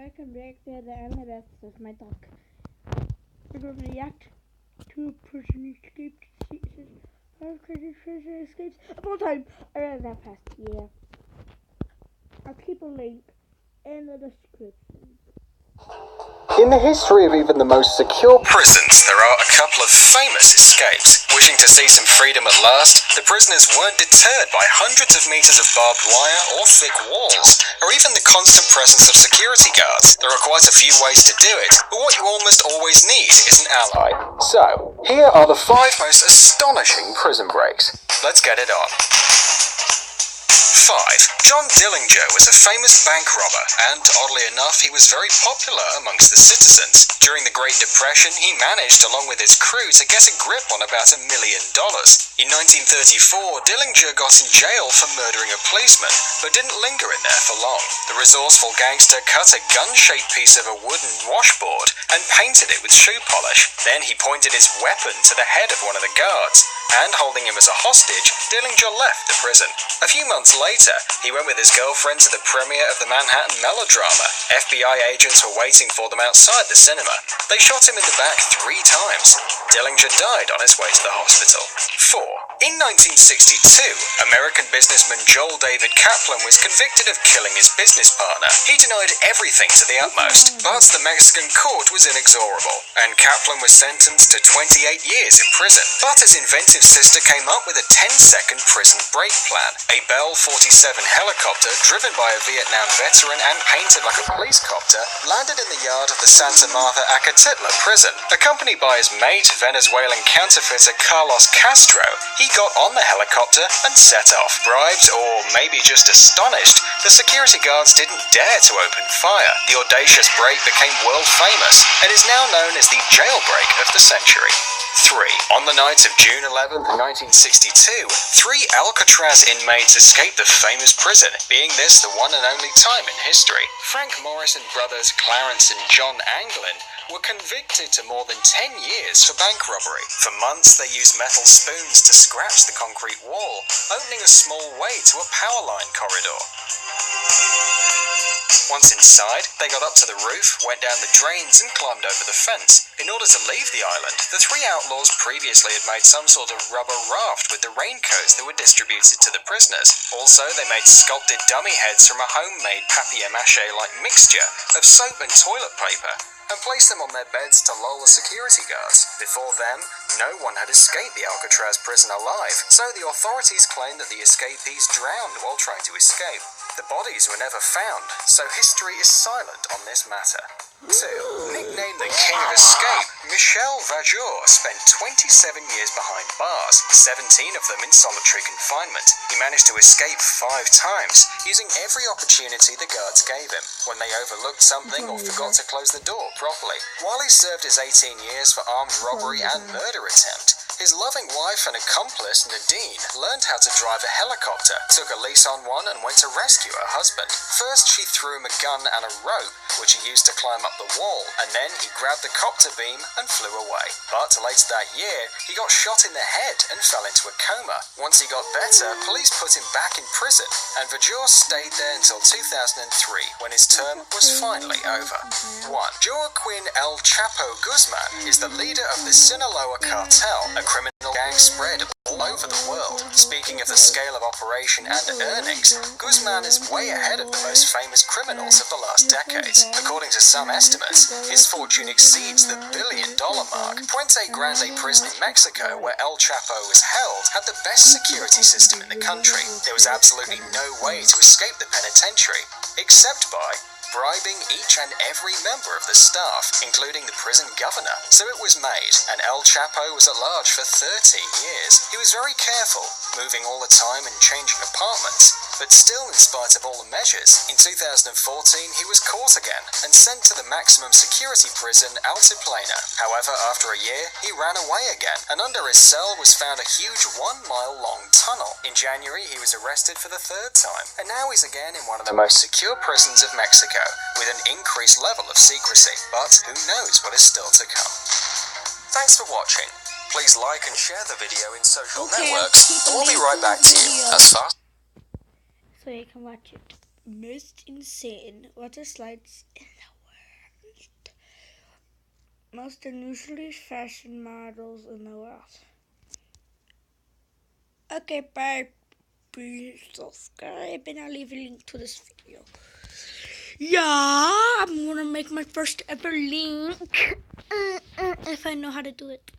welcome back to the end of my talk. We're going to react to a prison escape season. Five crazy prison escapes of all time. I read that fast, yeah. I'll keep a link in the description. In the history of even the most secure prisons, there are a couple of famous escapes. Wishing to see some freedom at last, the prisoners weren't deterred by hundreds of meters of barbed wire or thick walls, or even the constant presence of security guards. There are quite a few ways to do it, but what you almost always need is an ally. So, here are the 5 most astonishing prison breaks. Let's get it on. 5. John Dillinger was a famous bank robber, and oddly enough, he was very popular amongst the citizens. During the Great Depression, he managed, along with his crew, to get a grip on about $1 million. In 1934, Dillinger got in jail for murdering a policeman, but didn't linger in there for long. The resourceful gangster cut a gun-shaped piece of a wooden washboard and painted it with shoe polish. Then he pointed his weapon to the head of one of the guards, and holding him as a hostage, Dillinger left the prison. A few months later, he went with his girlfriend to the premiere of the Manhattan melodrama. FBI agents were waiting for them outside the cinema. They shot him in the back 3 times. Dillinger died on his way to the hospital. 4. In 1962, American businessman Joel David Kaplan was convicted of killing his business partner. He denied everything to the utmost, but the Mexican court was inexorable, and Kaplan was sentenced to 28 years in prison. But his inventive sister came up with a 10-second prison break plan. A Bell 47 helicopter, driven by a Vietnam veteran and painted like a police copter, landed in the yard of the Santa Marta Acatitla prison. Accompanied by his mate, Venezuelan counterfeiter Carlos Castro, he got on the helicopter and set off. Bribed, or maybe just astonished, the security guards didn't dare to open fire. The audacious break became world famous and is now known as the jailbreak of the century. 3. On the night of June 11, 1962, 3 Alcatraz inmates escaped the famous prison, being this the one and only time in history. Frank Morrison brothers Clarence and John Anglin were convicted to more than 10 years for bank robbery. For months, they used metal spoons to scratch the concrete wall, opening a small way to a power line corridor. Once inside, they got up to the roof, went down the drains and climbed over the fence. In order to leave the island, the 3 outlaws previously had made some sort of rubber raft with the raincoats that were distributed to the prisoners. Also, they made sculpted dummy heads from a homemade papier-mâché-like mixture of soap and toilet paper, and placed them on their beds to lull the security guards. Before them, no one had escaped the Alcatraz prison alive, so the authorities claimed that the escapees drowned while trying to escape. The bodies were never found, so history is silent on this matter. 2. Nicknamed the King of Escape, Michel Vajour spent 27 years behind bars, 17 of them in solitary confinement. He managed to escape 5 times, using every opportunity the guards gave him, when they overlooked something or forgot to close the door properly. While he served his 18 years for armed robbery and murder attempt, his loving wife and accomplice, Nadine, learned how to drive a helicopter, took a lease on one and went to rescue her husband. First, she threw him a gun and a rope, which he used to climb up the wall, and then he grabbed the copter beam and flew away. But later that year, he got shot in the head and fell into a coma. Once he got better, police put him back in prison, and Vajour stayed there until 2003, when his term was finally over. 1. Joaquin El Chapo Guzman is the leader of the Sinaloa cartel, a criminal gang spread all over the world. Speaking of the scale of operation and earnings, Guzman is way ahead of the most famous criminals of the last decades. According to some estimates, his fortune exceeds the $1 billion mark. Puente Grande prison in Mexico, where El Chapo was held, had the best security system in the country. There was absolutely no way to escape the penitentiary, except by bribing each and every member of the staff, including the prison governor. So it was made, and El Chapo was at large for 13 years. He was very careful, moving all the time and changing apartments, but still, in spite of all the measures, in 2014 he was caught again and sent to the maximum security prison Altiplano. However, after a year, he ran away again, and under his cell was found a huge 1-mile-long tunnel. In January, he was arrested for the 3rd time, and now he's again in one of the most secure prisons of Mexico, with an increased level of secrecy, but who knows what is still to come. Thanks for watching. Please like and share the video in social networks, and we'll be right back to you as fast so you can watch it. most insane water slides in the world. Most unusually fashion models in the world. Okay, bye. Please subscribe and I'll leave a link to this video. Yeah, I'm gonna make my first ever link if I know how to do it.